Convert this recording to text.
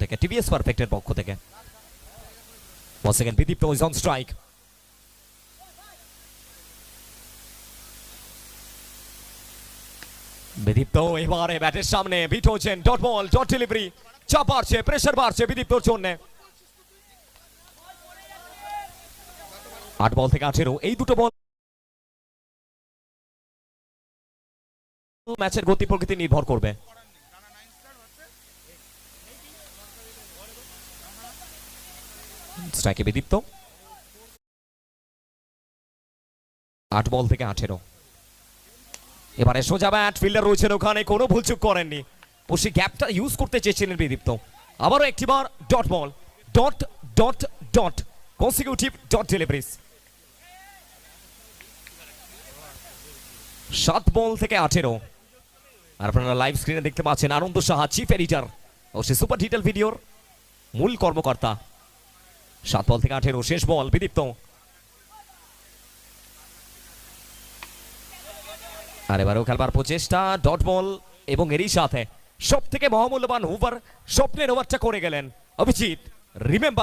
থেকে, টিভিএস পারফেক্টের পক্ষ থেকে। Once again, Bidipto is on strike. Bidipto এবারে ব্যাটের সামনে বিট হচ্ছেন, ডট বল, ডট ডেলিভারি, চাপ বাড়ছে, প্রেসার বাড়ছে বিদীপ্তর জন্য। 8 বল থেকে 18, এই দুটো বল ম্যাচের গতি প্রকৃতি নির্ভর করবে। স্ট্রাইকে বিদীপ্ত, 8 বল থেকে 18। এবারে সোজা ব্যাট, ফিল্ডার রয়েছেন ওখানে, কোনো ভুলচুক করেননি, ও সেই গ্যাপটা ইউজ করতে চেয়েছিলেন বিদীপ্ত। আবারও একটিবার dot ball, dot dot dot, consecutive dot deliveries. 7 বল থেকে 18। আর আপনারা লাইভ স্ক্রিনে দেখতে পাচ্ছেন আনন্দ সাহা, চিফ এডিটর ও সে সুপার ডিটেল ভিডিওর মূল কর্মকর্তা। 7 বল থেকে 18, শেষ বল বিদীপ্ত। আর এবারেও খেলবার প্রচেষ্টা, ডট বল, এবং এরই সাথে সব থেকে মহামূল্যবান ওভার, স্বপ্নের ওভারটা করে গেলেন অভিজিৎ। রিমেম্বার